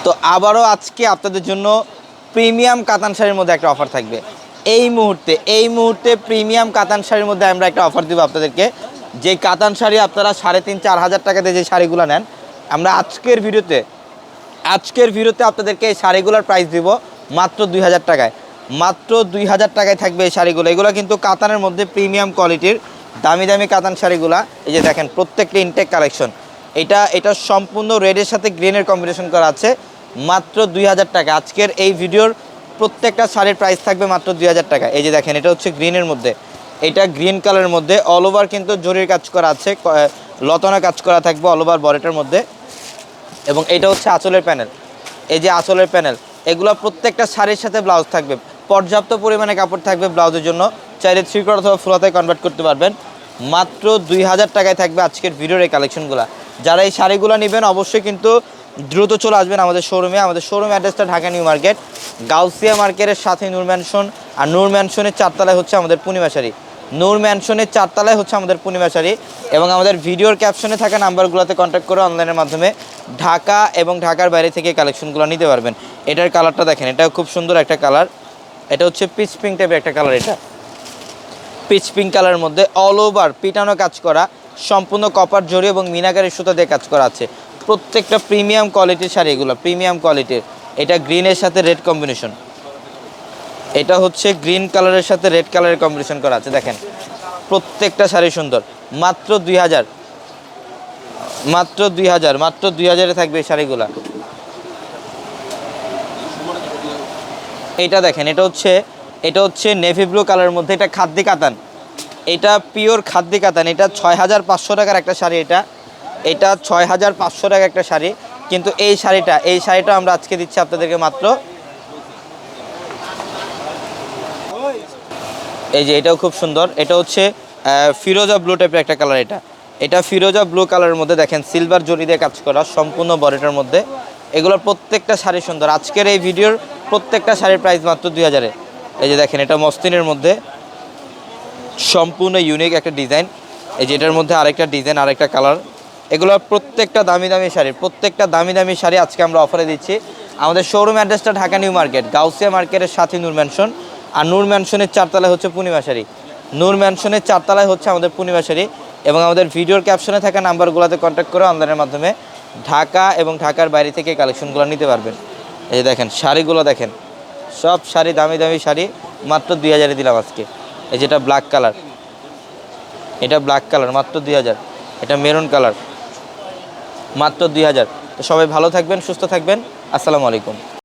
তো আবারও আজকে আপনাদের জন্য প্রিমিয়াম কাতান শাড়ির মধ্যে একটা অফার থাকবে। এই মুহূর্তে প্রিমিয়াম কাতান শাড়ির মধ্যে আমরা একটা অফার দিব আপনাদেরকে। যে কাতান শাড়ি আপনারা 3,500-4 হাজার টাকাতে যে শাড়িগুলো নেন, আমরা আজকের ভিডিওতে আপনাদেরকে এই শাড়িগুলোর প্রাইস দিব মাত্র 2,000 টাকায়। মাত্র 2,000 টাকায় থাকবে এই শাড়িগুলো। এগুলো কিন্তু কাতানের মধ্যে প্রিমিয়াম কোয়ালিটির দামি দামি কাতান শাড়িগুলো। এই যে দেখেন, প্রত্যেকটা ইনটেক কালেকশন। এটা সম্পূর্ণ রেডের সাথে গ্রিনের কম্বিনেশন করা আছে। মাত্র 2,000 টাকা। আজকের এই ভিডিওর প্রত্যেকটা শাড়ির প্রাইস থাকবে মাত্র 2,000 টাকা। এই যে দেখেন, এটা হচ্ছে গ্রিনের মধ্যে, এটা গ্রিন কালারের মধ্যে অল ওভার কিন্তু জরির কাজ করা আছে, লতানা কাজ করা থাকবে অল ওভার বডিটার মধ্যে। এবং এটা হচ্ছে আঁচলের প্যানেল। এই যে আঁচলের প্যানেল, এগুলো প্রত্যেকটা শাড়ির সাথে ব্লাউজ থাকবে। পর্যাপ্ত পরিমাণে কাপড় থাকবে ব্লাউজের জন্য। চাইলে 3/4 অথবা ফুল হাতায় কনভার্ট করতে পারবেন। মাত্র 2,000 টাকায় থাকবে আজকের ভিডিওর এই কালেকশনগুলো। যারা এই শাড়িগুলো নেবেন অবশ্যই কিন্তু দ্রুত চলে আসবেন আমাদের শোরুমে। আমাদের শোরুম অ্যাড্রেসটা ঢাকা নিউ মার্কেট, গাউসিয়া মার্কেটের সাথে নূর ম্যানশন। আর নূর ম্যানশনের 4 তলায় হচ্ছে আমাদের পূর্ণিমা শাড়ি। নূর ম্যানশনের 4 তলায় হচ্ছে আমাদের পূর্ণিমা শাড়ি। এবং আমাদের ভিডিওর ক্যাপশনে থাকা নাম্বারগুলোতে কন্ট্যাক্ট করে অনলাইনের মাধ্যমে ঢাকা এবং ঢাকার বাইরে থেকে কালেকশনগুলো নিতে পারবেন। এটার কালারটা দেখেন, এটাও খুব সুন্দর একটা কালার। এটা হচ্ছে পিচ পিঙ্ক টাইপের একটা কালার। এটা পিচ পিঙ্ক কালারের মধ্যে অল ওভার পিটানো কাজ করা, সম্পূর্ণ কপার জরি এবং মিনাকারি সুতা দিয়ে কাজ করা আছে। প্রত্যেকটা প্রিমিয়াম কোয়ালিটির শাড়ি, এগুলো প্রিমিয়াম কোয়ালিটির। এটা গ্রিনের সাথে রেড কম্বিনেশন, এটা হচ্ছে গ্রিন কালারের সাথে রেড কালারের কম্বিনেশন করা আছে। দেখেন প্রত্যেকটা শাড়ি সুন্দর। মাত্র 2,000, মাত্র 2,000, মাত্র 2,000-এ থাকবে এই শাড়িগুলা। এটা দেখেন, এটা হচ্ছে নেভি ব্লু কালারের মধ্যে, এটা খাদ্দি কাতান, এটা পিওর খাদ্দি কাতান। এটা 6,500 টাকার একটা শাড়ি। এটা 6,500 টাকার একটা শাড়ি। কিন্তু এই শাড়িটা আমরা আজকে দিচ্ছি আপনাদেরকে মাত্র, এই যে এটাও খুব সুন্দর। এটা হচ্ছে ফিরোজা ব্লু টাইপের একটা কালার। এটা ফিরোজা ব্লু কালারের মধ্যে দেখেন সিলভার জরি দিয়ে কাজ করা সম্পূর্ণ বডিটার মধ্যে। এগুলোর প্রত্যেকটা শাড়ি সুন্দর। আজকের এই ভিডিওর প্রত্যেকটা শাড়ির প্রাইস মাত্র 2,000-এ। এই যে দেখেন, এটা মসলিনের মধ্যে সম্পূর্ণ ইউনিক একটা ডিজাইন। এই যে এটার মধ্যে আরেকটা ডিজাইন, আরেকটা কালার। এগুলো প্রত্যেকটা দামি দামি শাড়ি আজকে আমরা অফারে দিচ্ছি। আমাদের শোরুম অ্যাড্রেসটা ঢাকা নিউ মার্কেট, গাউসিয়া মার্কেটের সাথে নূর ম্যানশন। আর নূর ম্যানশনের 4 তলায় হচ্ছে পূর্ণিমা শাড়ি। নূর ম্যানশনের 4 তলায় হচ্ছে আমাদের পূর্ণিমা শাড়ি। এবং আমাদের ভিডিওর ক্যাপশনে থাকা নাম্বারগুলোতে কন্ট্যাক্ট করে অনলাইনের মাধ্যমে ঢাকা এবং ঢাকার বাইরে থেকে কালেকশনগুলো নিতে পারবেন। এই যে দেখেন শাড়িগুলো দেখেন, সব শাড়ি দামি দামি শাড়ি। মাত্র 2,000-এ দিলাম আজকে। এই যেটা ব্ল্যাক কালার, এটা ব্ল্যাক কালার মাত্র 2,000। এটা মেরুন কালার মাত্র 2,000। তো সবাই ভালো থাকবেন, সুস্থ থাকবেন। আসসালামু আলাইকুম।